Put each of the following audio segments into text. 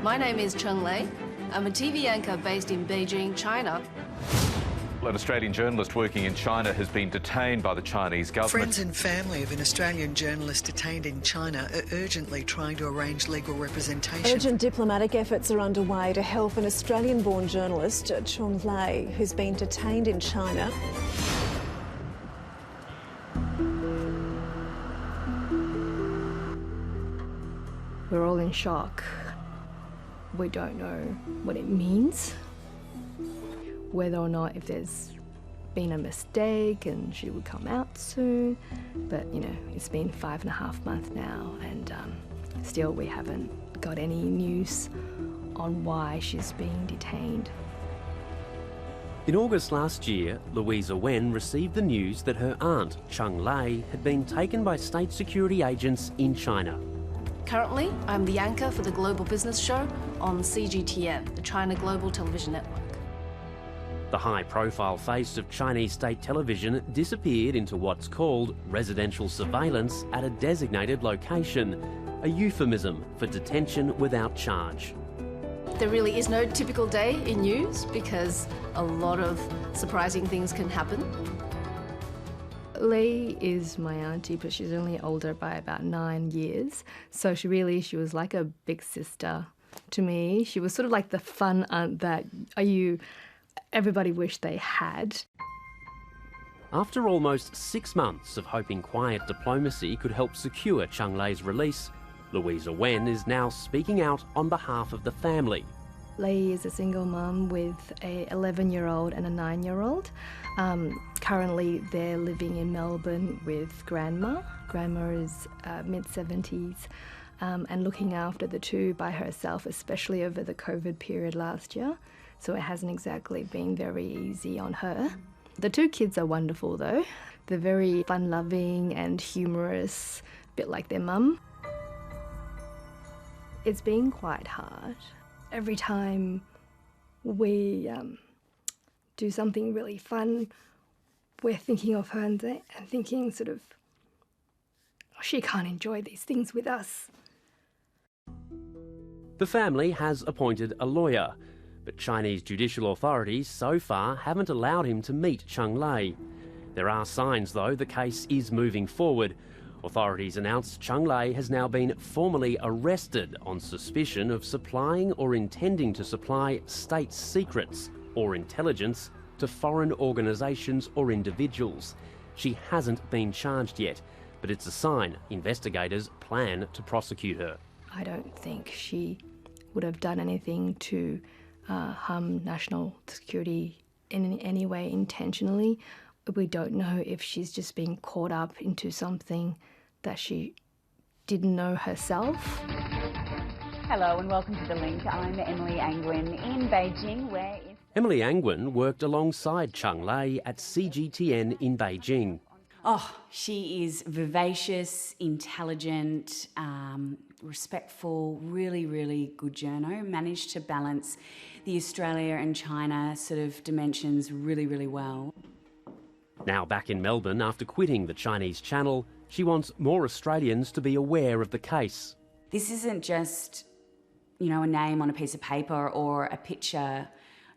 My name is Lei. I'm a TV anchor based in Beijing, China. An Australian journalist working in China has been detained by the Chinese government. Friends and family of an Australian journalist detained in China are urgently trying to arrange legal representation. Urgent diplomatic efforts are underway to help an Australian-born journalist, Lei, who's been detained in China. We're all in shock. We don't know what it means, whether or not if there's been a mistake and she would come out soon. But, you know, it's been 5.5 months now and still we haven't got any news on why she's being detained. In August last year, Louisa Wen received the news that her aunt, Lei, had been taken by state security agents in China. Currently, I'm the anchor for the global business show on CGTN, the China Global Television Network. The high-profile face of Chinese state television disappeared into what's called residential surveillance at a designated location, a euphemism for detention without charge. There really is no typical day in news because a lot of surprising things can happen. Lei is my auntie, but she's only older by about 9 years. So she was like a big sister to me. She was sort of like the fun aunt that everybody wished they had. After almost 6 months of hoping quiet diplomacy could help secure Lei's release, Louisa Wen is now speaking out on behalf of the family. Lei is a single mum with a 11-year-old and a 9-year-old. Currently, they're living in Melbourne with Grandma. Grandma is mid-70s and looking after the two by herself, especially over the COVID period last year. So it hasn't exactly been very easy on her. The two kids are wonderful, though. They're very fun-loving and humorous, a bit like their mum. It's been quite hard. Every time we do something really fun, we're thinking of her and thinking sort of, oh, she can't enjoy these things with us. The family has appointed a lawyer, but Chinese judicial authorities so far haven't allowed him to meet Lei. There are signs, though, the case is moving forward. Authorities announced Lei has now been formally arrested on suspicion of supplying or intending to supply state secrets or intelligence to foreign organisations or individuals. She hasn't been charged yet, but it's a sign investigators plan to prosecute her. I don't think she would have done anything to harm national security in any way intentionally. We don't know if she's just been caught up into something that she didn't know herself. Hello and welcome to The Link. I'm Emily Angwin in Beijing, where... Emily Angwin worked alongside Lei at CGTN in Beijing. Oh, she is vivacious, intelligent, respectful, really, really good journo. Managed to balance the Australia and China sort of dimensions really, really well. Now back in Melbourne after quitting the Chinese channel, she wants more Australians to be aware of the case. This isn't just, you know, a name on a piece of paper or a picture,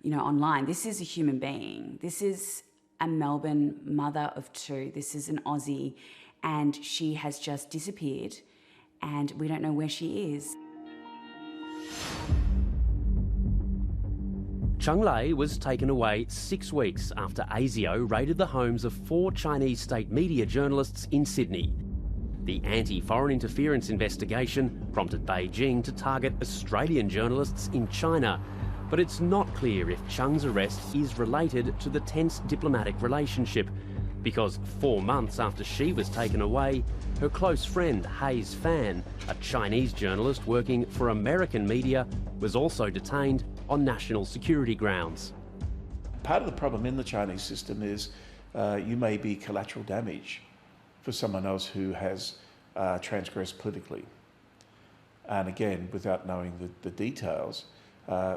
you know, online. This is a human being. This is a Melbourne mother of two. This is an Aussie, and she has just disappeared, and we don't know where she is. Lei was taken away 6 weeks after ASIO raided the homes of 4 Chinese state media journalists in Sydney. The anti-foreign interference investigation prompted Beijing to target Australian journalists in China, but it's not clear if Cheng's arrest is related to the tense diplomatic relationship, because 4 months after she was taken away, her close friend Hayes Fan, a Chinese journalist working for American media, was also detained on national security grounds. Part of the problem in the Chinese system is you may be collateral damage for someone else who has transgressed politically. And again, without knowing the details,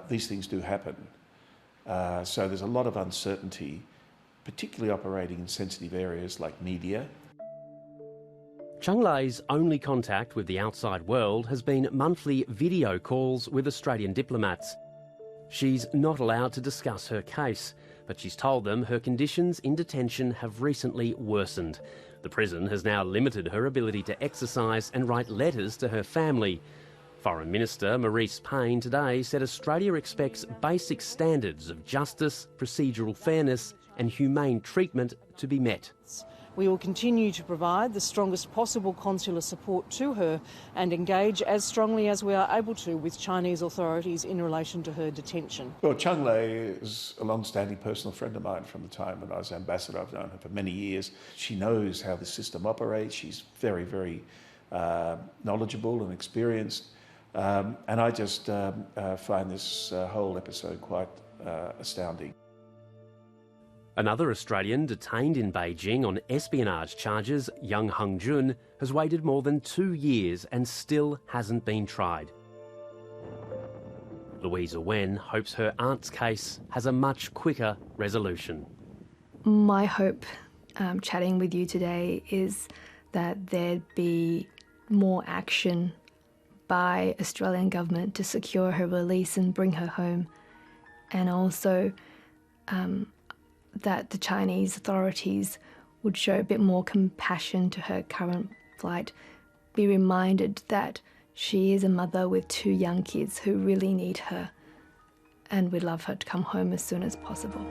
these things do happen. So there's a lot of uncertainty, particularly operating in sensitive areas like media. Chung Lei's only contact with the outside world has been monthly video calls with Australian diplomats. She's not allowed to discuss her case, but she's told them her conditions in detention have recently worsened. The prison has now limited her ability to exercise and write letters to her family. Foreign Minister Marise Payne today said Australia expects basic standards of justice, procedural fairness and humane treatment to be met. We will continue to provide the strongest possible consular support to her and engage as strongly as we are able to with Chinese authorities in relation to her detention. Well, Chung Lei is a long-standing personal friend of mine from the time when I was ambassador. I've known her for many years. She knows how the system operates. She's very, very knowledgeable and experienced. And I just find this whole episode quite astounding. Another Australian detained in Beijing on espionage charges, Young Hung Jun, has waited more than 2 years and still hasn't been tried. Louisa Wen hopes her aunt's case has a much quicker resolution. My hope chatting with you today is that there'd be more action by Australian government to secure her release and bring her home, and also that the Chinese authorities would show a bit more compassion to her current plight, be reminded that she is a mother with 2 young kids who really need her, and we'd love her to come home as soon as possible.